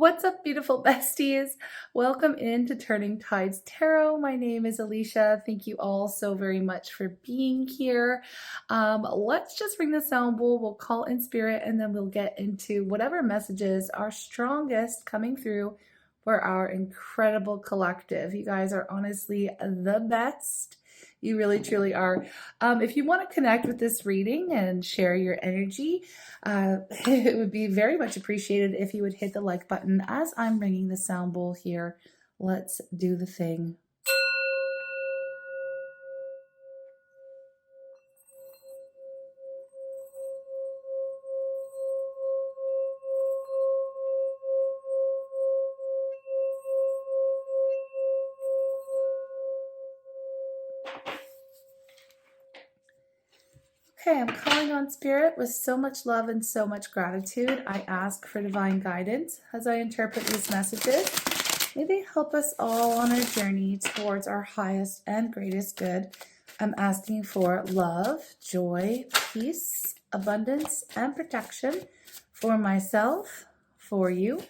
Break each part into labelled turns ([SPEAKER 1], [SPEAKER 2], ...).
[SPEAKER 1] What's up, beautiful besties? Welcome into Turning Tides Tarot. My name is Alishia. Thank you all so very much for being here. Let's just ring the sound bowl. We'll call in spirit and then we'll get into whatever messages are strongest coming through for our incredible collective. You guys are honestly the best. You really, truly are. If you want to connect with this reading and share your energy, it would be very much appreciated if you would hit the like button as I'm ringing the sound bowl here. Let's do the thing. Okay, I'm calling on spirit with so much love and so much gratitude. I ask for divine guidance as I interpret these messages. May they help us all on our journey towards our highest and greatest good. I'm asking for love, joy, peace, abundance, and protection for myself, for you,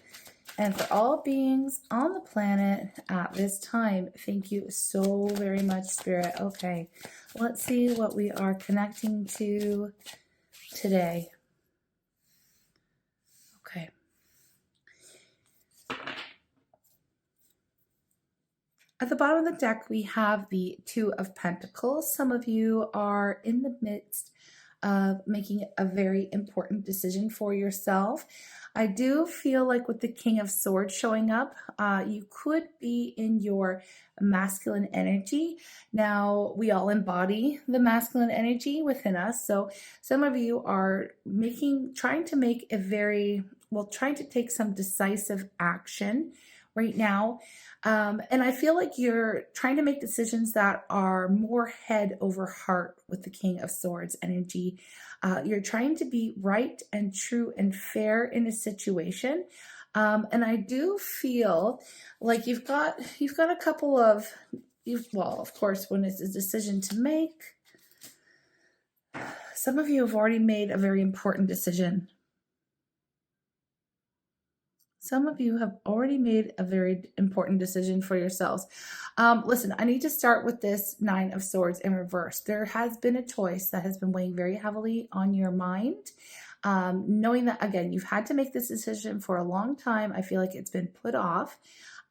[SPEAKER 1] and for all beings on the planet at this time. Thank you so very much, Spirit. Okay, let's see what we are connecting to today. Okay. At the bottom of the deck, we have the Two of Pentacles. Some of you are in the midst of making a very important decision for yourself. I do feel like with the King of Swords showing up, you could be in your masculine energy. Now, we all embody the masculine energy within us. So some of you are trying to take some decisive action right now. And I feel like you're trying to make decisions that are more head over heart with the King of Swords energy. You're trying to be right and true and fair in a situation. And I do feel like you've got a couple of, well, of course, when it's a decision to make, some of you have already made a very important decision. Some of you have already made a very important decision for yourselves. Listen, I need to start with this Nine of Swords in reverse. There has been a choice that has been weighing very heavily on your mind. Knowing that, again, you've had to make this decision for a long time. I feel like it's been put off.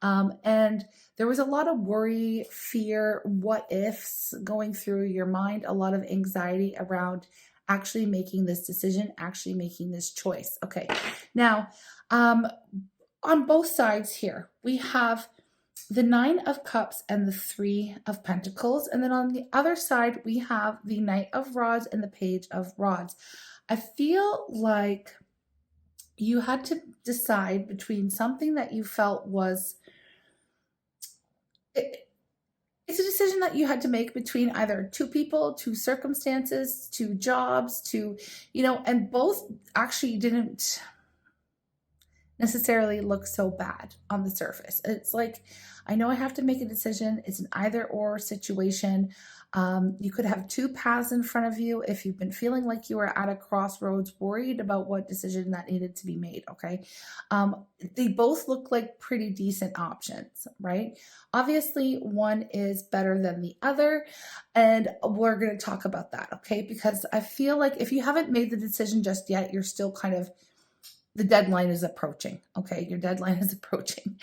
[SPEAKER 1] And there was a lot of worry, fear, what ifs going through your mind, a lot of anxiety around actually making this decision, actually making this choice. Okay, now, on both sides here, we have the Nine of Cups and the Three of Pentacles. And then on the other side, we have the Knight of Rods and the Page of Rods. I feel like you had to decide between something that you felt was... It's a decision that you had to make between either two people, two circumstances, two jobs, and both actually didn't necessarily look so bad on the surface. It's like, I know I have to make a decision. It's an either or situation. You could have two paths in front of you if you've been feeling like you were at a crossroads, worried about what decision that needed to be made, okay? They both look like pretty decent options, right? Obviously, one is better than the other, and we're going to talk about that, okay? Because I feel like if you haven't made the decision just yet, you're still kind of... the deadline is approaching, okay? Your deadline is approaching.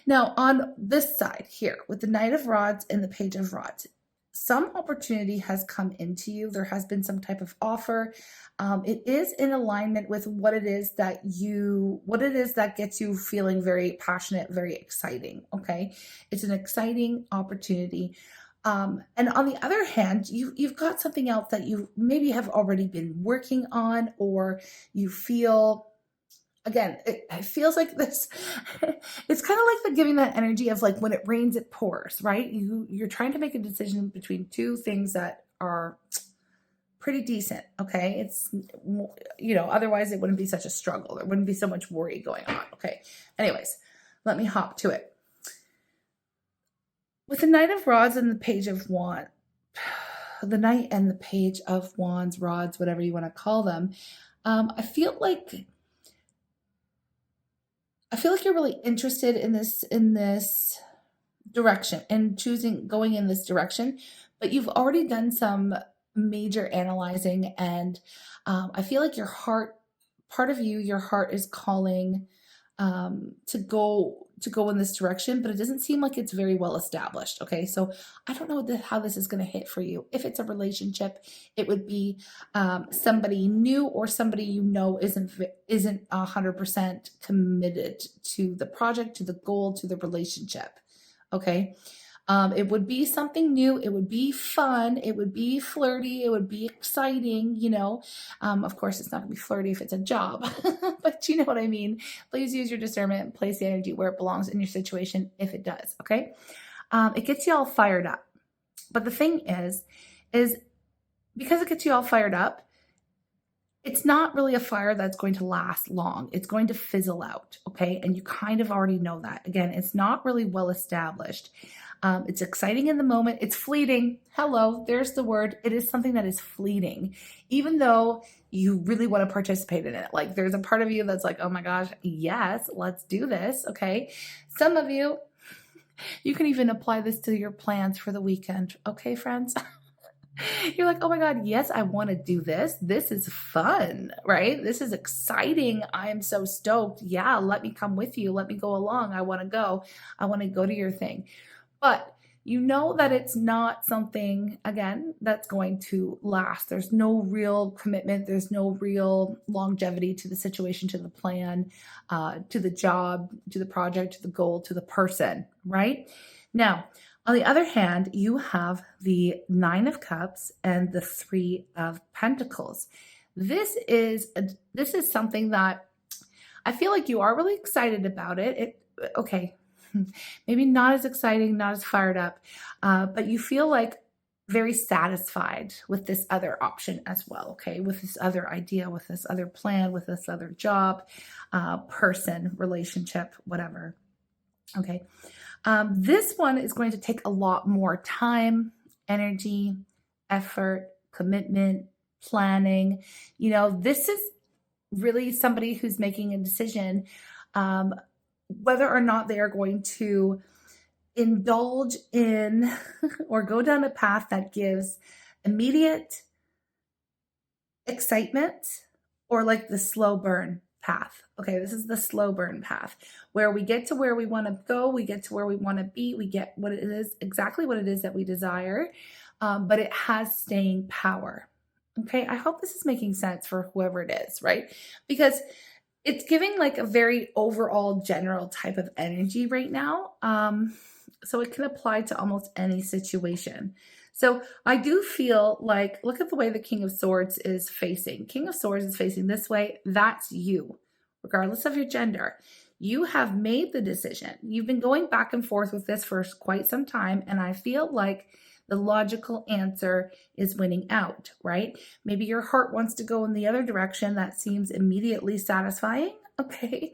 [SPEAKER 1] Now, on this side here, with the Knight of Rods and the Page of Rods, some opportunity has come into you. There has been some type of offer. It is in alignment with what it is that gets you feeling very passionate, very exciting, okay? It's an exciting opportunity. And on the other hand, you've got something else that you maybe have already been working on, or you feel... Again, it feels like this, it's kind of like giving that energy of like when it rains, it pours, right? You're trying to make a decision between two things that are pretty decent, okay? It's, otherwise it wouldn't be such a struggle. There wouldn't be so much worry going on, okay? Anyways, let me hop to it. With the Knight of Rods and the Page of Wands, the Knight and the Page of Wands, Rods, whatever you want to call them, I feel like I feel like you're really interested in this direction and choosing going in this direction, but you've already done some major analyzing, and I feel like your heart, part of you, your heart is calling to go in this direction, but it doesn't seem like it's very well established. Okay, so I don't know how this is going to hit for you. If it's a relationship, it would be somebody new or somebody you know isn't 100% committed to the project, to the goal, to the relationship. Okay. It would be something new. It would be fun. It would be flirty. It would be exciting, you know. Of course, it's not going to be flirty if it's a job, but you know what I mean. Please use your discernment, place the energy where it belongs in your situation if it does, okay? It gets you all fired up. But the thing is because it gets you all fired up, it's not really a fire that's going to last long. It's going to fizzle out, okay? And you kind of already know that. Again, it's not really well established. It's exciting in the moment. It's fleeting. Hello, there's the word. It is something that is fleeting, even though you really want to participate in it. Like there's a part of you that's like, oh my gosh, yes, let's do this, okay? Some of you, you can even apply this to your plans for the weekend, okay, friends? You're like, oh my God, yes, I want to do this. This is fun, right? This is exciting. I am so stoked. Yeah, let me come with you. Let me go along. I want to go. I want to go to your thing. But you know that it's not something, again, that's going to last. There's no real commitment. There's no real longevity to the situation, to the plan, to the job, to the project, to the goal, to the person, right? Now, on the other hand, you have the Nine of Cups and the Three of Pentacles. This is something that I feel like you are really excited about it. Okay, maybe not as exciting, not as fired up, but you feel like very satisfied with this other option as well, okay? With this other idea, with this other plan, with this other job, person, relationship, whatever, okay? This one is going to take a lot more time, energy, effort, commitment, planning. You know, this is really somebody who's making a decision whether or not they are going to indulge in or go down a path that gives immediate excitement or like the slow burn path. Okay, this is the slow burn path where we get to where we want to go, we get to where we want to be, we get what it is, exactly what it is that we desire, but it has staying power. Okay, I hope this is making sense for whoever it is, right? Because it's giving like a very overall general type of energy right now. So it can apply to almost any situation. So I do feel like, look at the way the King of Swords is facing. King of Swords is facing this way. That's you, regardless of your gender. You have made the decision. You've been going back and forth with this for quite some time. And I feel like the logical answer is winning out, right? Maybe your heart wants to go in the other direction that seems immediately satisfying. Okay.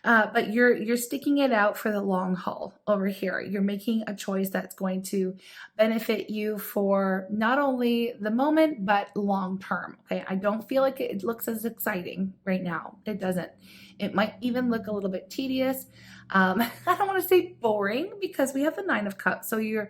[SPEAKER 1] But you're sticking it out for the long haul over here. You're making a choice that's going to benefit you for not only the moment, but long term. Okay. I don't feel like it looks as exciting right now. It doesn't. It might even look a little bit tedious. I don't want to say boring because we have the Nine of Cups. So you're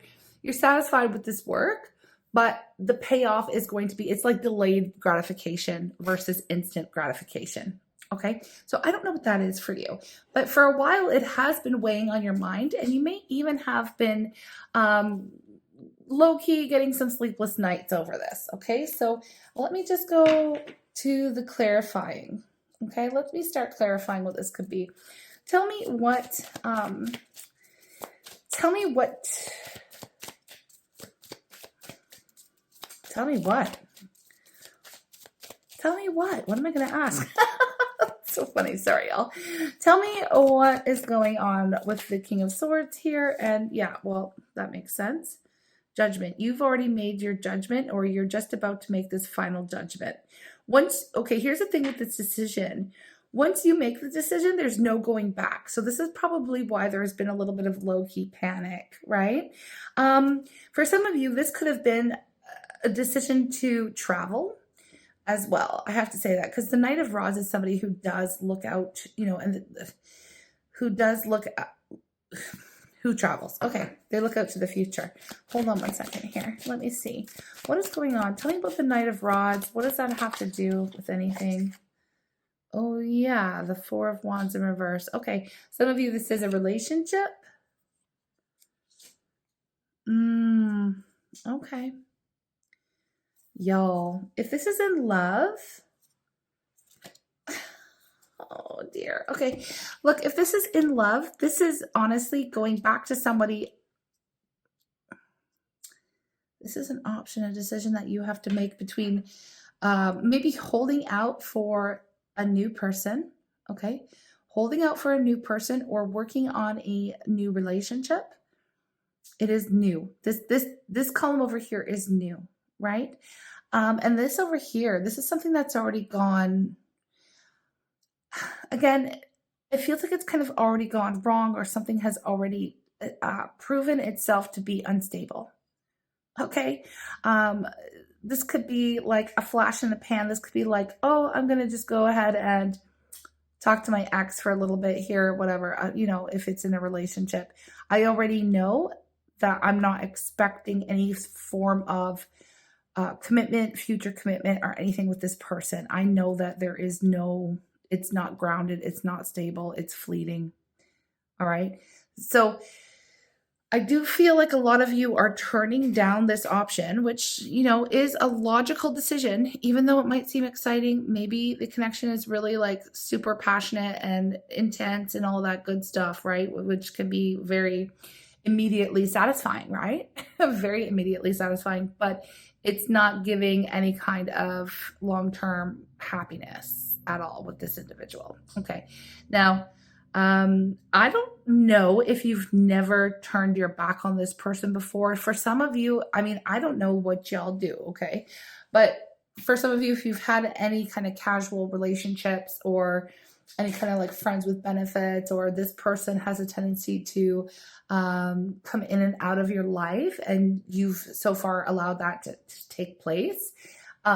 [SPEAKER 1] satisfied with this work, but the payoff is going to be, it's like delayed gratification versus instant gratification. Okay. So I don't know what that is for you, but for a while it has been weighing on your mind, and you may even have been low key getting some sleepless nights over this. Okay. So let me just go to the clarifying. Okay. Let me start clarifying what this could be. Tell me what, tell me what. Tell me what? Tell me what? What am I going to ask? So funny. Sorry, y'all. Tell me what is going on with the King of Swords here. And yeah, well, that makes sense. Judgment. You've already made your judgment, or you're just about to make this final judgment. Okay, here's the thing with this decision. Once you make the decision, there's no going back. So this is probably why there's been a little bit of low-key panic, right? For some of you, this could have been a decision to travel. as well. I have to say that because the Knight of Rods is somebody who does look out, you know, and who does look at, who travels. Okay, they look out to the future. Hold on one second here. Let me see. What is going on? Tell me about the Knight of Rods. What does that have to do with anything? Oh, yeah, the Four of Wands in reverse. Okay, some of you, this is a relationship. Okay. Y'all, if this is in love, oh dear. Okay, look, if this is in love, this is honestly going back to somebody. This is an option, a decision that you have to make between maybe holding out for a new person, okay? Holding out for a new person or working on a new relationship. It is new. This column over here is new, right? And this over here, this is something that's already gone. Again, it feels like it's kind of already gone wrong or something has already proven itself to be unstable. Okay. This could be like a flash in the pan. This could be like, oh, I'm going to just go ahead and talk to my ex for a little bit here, whatever, you know, if it's in a relationship. I already know that I'm not expecting any form of commitment, future commitment, or anything with this person. I know that there is no, it's not grounded, it's not stable, it's fleeting. All right. So I do feel like a lot of you are turning down this option, which, you know, is a logical decision, even though it might seem exciting. Maybe the connection is really like super passionate and intense and all that good stuff, right? Which can be very immediately satisfying, right? Very immediately satisfying, but it's not giving any kind of long-term happiness at all with this individual. Okay. Now, I don't know if you've never turned your back on this person before. For some of you, I mean, I don't know what y'all do, okay? But for some of you, if you've had any kind of casual relationships or any kind of like friends with benefits, or this person has a tendency to come in and out of your life and you've so far allowed that to take place,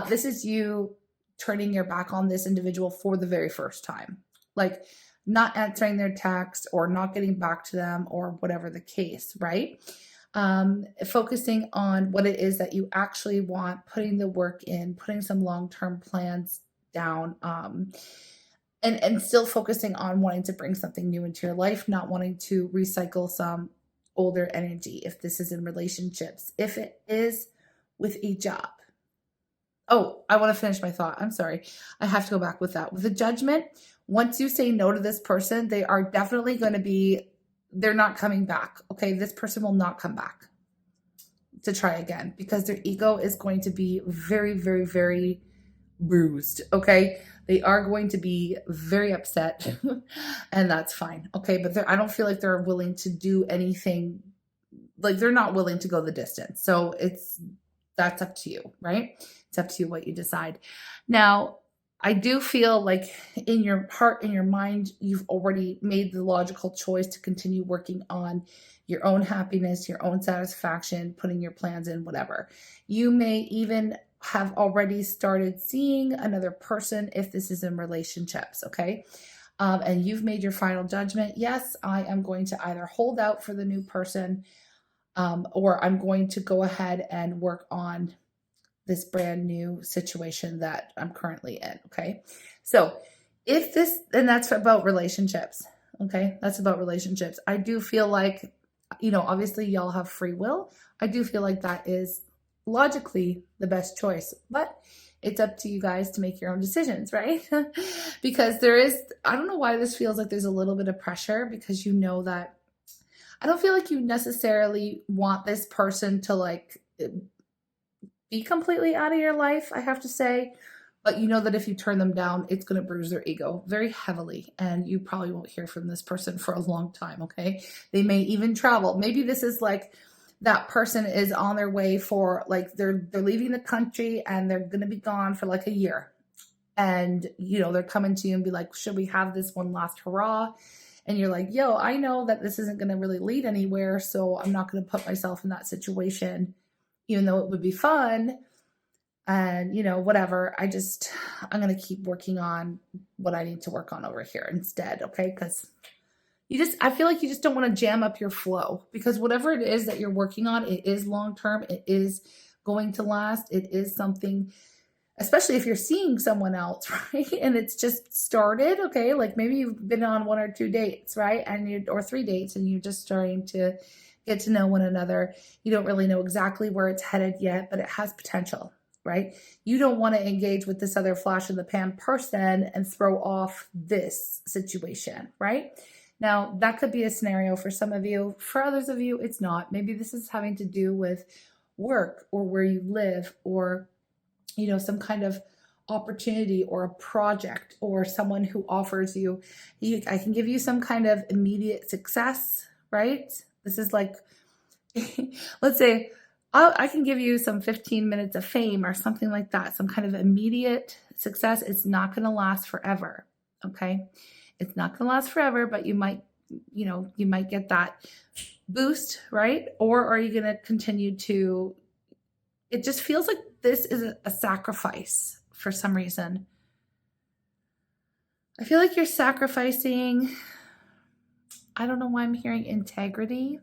[SPEAKER 1] this is you turning your back on this individual for the very first time. Like, not answering their text or not getting back to them or whatever the case, right? Focusing on what it is that you actually want, putting the work in, putting some long-term plans down, and still focusing on wanting to bring something new into your life, not wanting to recycle some older energy if this is in relationships. If it is with a job. Oh, I want to finish my thought. I'm sorry. I have to go back with that. With the Judgment, once you say no to this person, they are definitely going to be, they're not coming back. Okay. This person will not come back to try again because their ego is going to be very, very, very bruised. Okay. They are going to be very upset and that's fine. Okay. But I don't feel like they're willing to do anything. Like, they're not willing to go the distance. So that's up to you, right? It's up to you what you decide. Now, I do feel like in your heart, in your mind, you've already made the logical choice to continue working on your own happiness, your own satisfaction, putting your plans in, whatever. You may even have already started seeing another person if this is in relationships, okay? And you've made your final judgment. Yes, I am going to either hold out for the new person or I'm going to go ahead and work on this brand new situation that I'm currently in. Okay. So if this, and that's about relationships. Okay. That's about relationships. I do feel like, you know, obviously y'all have free will. I do feel like that is logically the best choice, but it's up to you guys to make your own decisions, right? Because there is, I don't know why this feels like there's a little bit of pressure because you know that I don't feel like you necessarily want this person to like be completely out of your life, I have to say. But you know that if you turn them down, it's going to bruise their ego very heavily. And you probably won't hear from this person for a long time, okay? They may even travel. Maybe this is like that person is on their way for like, they're leaving the country and they're going to be gone for like a year. And, you know, they're coming to you and be like, should we have this one last hurrah? And you're like, yo, I know that this isn't going to really lead anywhere. So I'm not going to put myself in that situation, even though it would be fun. and, you know, whatever. I'm going to keep working on what I need to work on over here instead. Okay. Because I feel like you just don't want to jam up your flow, because whatever it is that you're working on, it is long term. It is going to last. It is something, especially if you're seeing someone else, right? And it's just started. Okay. Like maybe you've been on 1 or 2 dates, right? Or 3 dates, and you're just starting to get to know one another. You don't really know exactly where it's headed yet, but it has potential, right? You don't want to engage with this other flash in the pan person and throw off this situation, right? Now, that could be a scenario for some of you. For others of you, it's not. Maybe this is having to do with work or where you live, or, you know, some kind of opportunity or a project, or someone who offers you, I can give you some kind of immediate success, right? This is like, let's say, I can give you some 15 minutes of fame or something like that, some kind of immediate success. It's not going to last forever, okay? It's not going to last forever, but you might get that boost, right? Or are you going to continue to, it just feels like this is a sacrifice for some reason. I feel like you're sacrificing, I don't know why I'm hearing integrity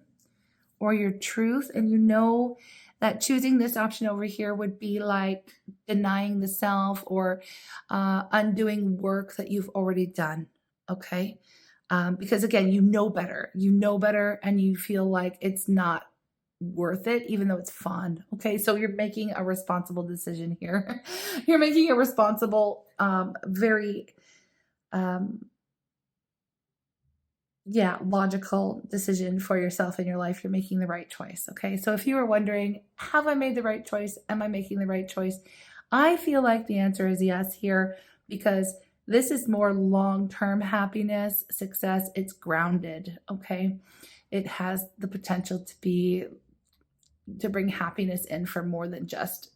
[SPEAKER 1] or your truth, and you know that choosing this option over here would be like denying the self, or undoing work that you've already done, okay? Because again, you know better, and you feel like it's not worth it, even though it's fun, okay? So you're making a responsible decision here. You're making a responsible, very, logical decision for yourself in your life. You're making the right choice. Okay. So if you were wondering, have I made the right choice? Am I making the right choice? I feel like the answer is yes here, because this is more long-term happiness, success. It's grounded. Okay. It has the potential to bring happiness in for more than just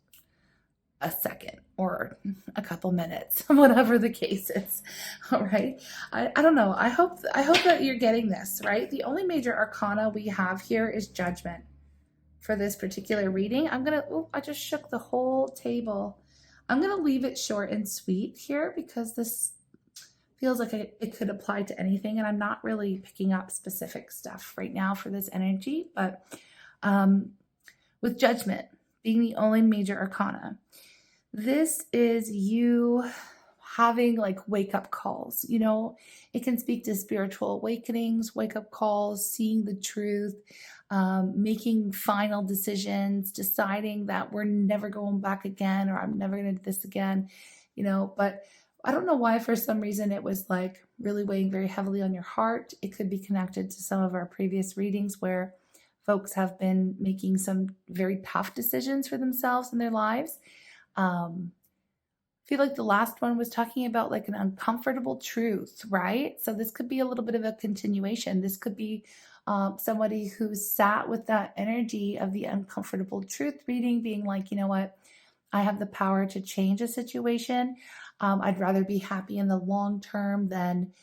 [SPEAKER 1] a second or a couple minutes, whatever the case is. All right. I don't know. I hope that you're getting this, right? The only major arcana we have here is judgment for this particular reading. I just shook the whole table. I'm going to leave it short and sweet here, because this feels like it could apply to anything. And I'm not really picking up specific stuff right now for this energy, but with judgment being the only major arcana, this is you having like wake up calls. You know, it can speak to spiritual awakenings, wake up calls, seeing the truth, making final decisions, deciding that we're never going back again, or I'm never going to do this again, you know. But I don't know why, for some reason, it was like really weighing very heavily on your heart. It could be connected to some of our previous readings where folks have been making some very tough decisions for themselves in their lives. I feel like the last one was talking about like an uncomfortable truth, right? So this could be a little bit of a continuation. This could be somebody who sat with that energy of the uncomfortable truth reading, being like, you know what, I have the power to change a situation. I'd rather be happy in the long term than,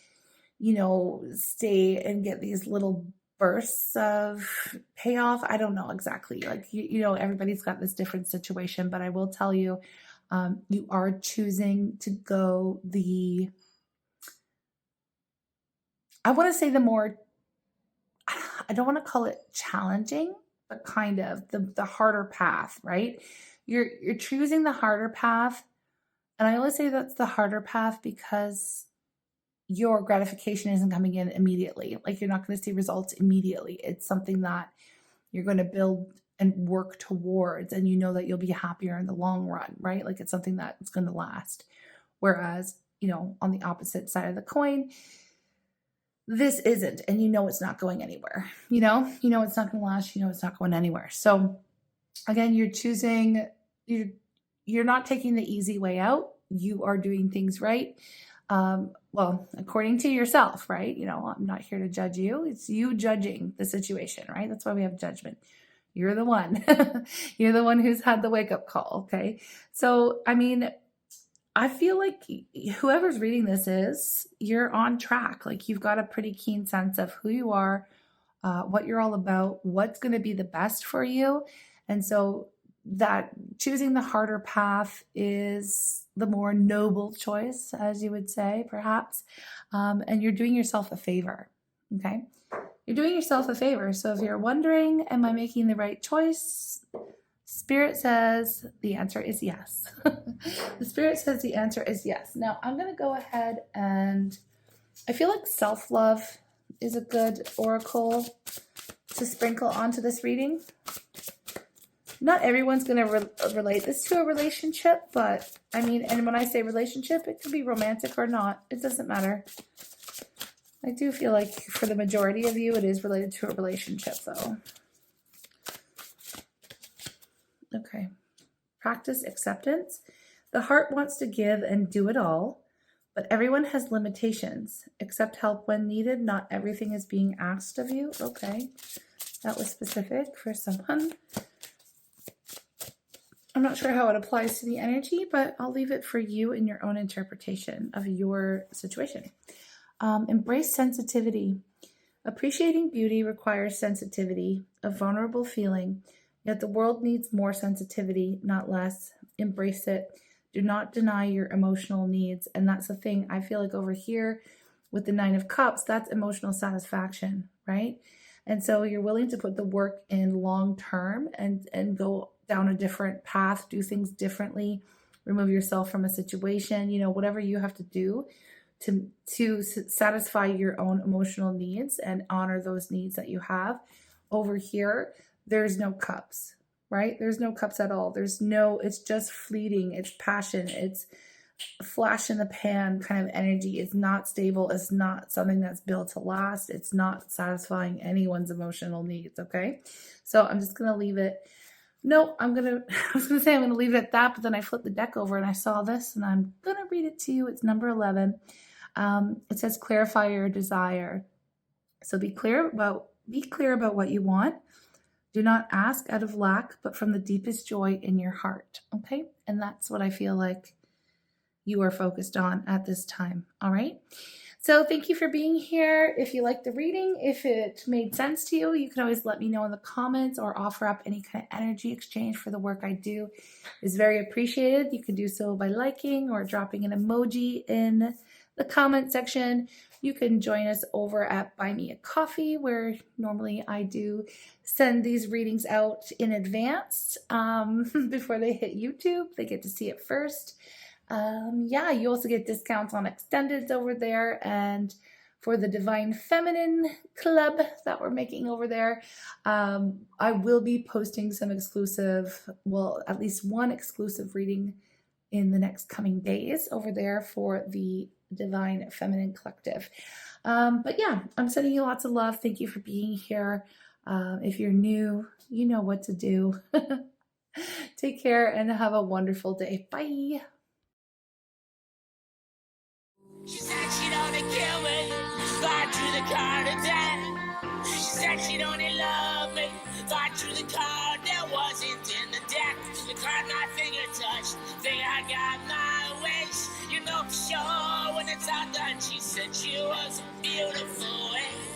[SPEAKER 1] you know, stay and get these little bursts of payoff. I don't know exactly. Like, you know, everybody's got this different situation, but I will tell you, you are choosing to go I want to say I don't want to call it challenging, but kind of the harder path, right? You're choosing the harder path. And I only say that's the harder path because your gratification isn't coming in immediately. Like, you're not going to see results immediately. It's something that you're going to build and work towards, and you know that you'll be happier in the long run, right? Like, it's something that's going to last. Whereas, you know, on the opposite side of the coin, this isn't, and you know it's not going anywhere. You know it's not going to last. You know it's not going anywhere. So again, you're not taking the easy way out. You are doing things right. Well, according to yourself, right? You know, I'm not here to judge you. It's you judging the situation, right? That's why we have judgment. You're the one. You're the one who's had the wake-up call, okay? So, I mean, I feel like whoever's reading this you're on track. Like, you've got a pretty keen sense of who you are, what you're all about, what's going to be the best for you. And so that choosing the harder path is the more noble choice, as you would say, perhaps. And you're doing yourself a favor, okay? You're doing yourself a favor. So if you're wondering, am I making the right choice? Spirit says the answer is yes. The Spirit says the answer is yes. Now I'm going to go ahead and I feel like self-love is a good oracle to sprinkle onto this reading. Not everyone's going to relate this to a relationship, but I mean, and when I say relationship, it could be romantic or not. It doesn't matter. I do feel like for the majority of you, it is related to a relationship, though. Okay. Practice acceptance. The heart wants to give and do it all, but everyone has limitations. Accept help when needed. Not everything is being asked of you. Okay. That was specific for someone. I'm not sure how it applies to the energy, but I'll leave it for you in your own interpretation of your situation. Embrace sensitivity. Appreciating beauty requires sensitivity, a vulnerable feeling, yet the world needs more sensitivity, not less. Embrace it. Do not deny your emotional needs. And that's the thing. I feel like over here with the Nine of Cups, that's emotional satisfaction, right? And so you're willing to put the work in long term and go down a different path, do things differently, remove yourself from a situation, you know, whatever you have to do to satisfy your own emotional needs and honor those needs that you have. Over here, there's no cups, right? There's no cups at all. It's just fleeting. It's passion. It's flash in the pan kind of energy. It's not stable. It's not something that's built to last. It's not satisfying anyone's emotional needs, okay? So I'm just going to leave it. No, I was going to say I'm going to leave it at that, but then I flipped the deck over and I saw this and I'm going to read it to you. It's number 11. It says clarify your desire. So be clear about what you want. Do not ask out of lack, but from the deepest joy in your heart. Okay. And that's what I feel like you are focused on at this time. All right. So thank you for being here. If you liked the reading, if it made sense to you, you can always let me know in the comments or offer up any kind of energy exchange for the work I do. It's very appreciated. You can do so by liking or dropping an emoji in the comment section. You can join us over at Buy Me a Coffee, where normally I do send these readings out in advance before they hit YouTube. They get to see it first. Yeah, you also get discounts on extendeds over there, and for the Divine Feminine Club that we're making over there, I will be posting some exclusive, well, at least one exclusive reading in the next coming days over there for the Divine Feminine Collective. But yeah, I'm sending you lots of love. Thank you for being here. If you're new, you know what to do. Take care and have a wonderful day. Bye.
[SPEAKER 2] She said she'd only kill me if I drew the card of death. She said she'd only love me if I drew the card that wasn't in the deck. The card my finger touched, think I got my wish. You know for sure when it's all done, she said she was a beautiful wish.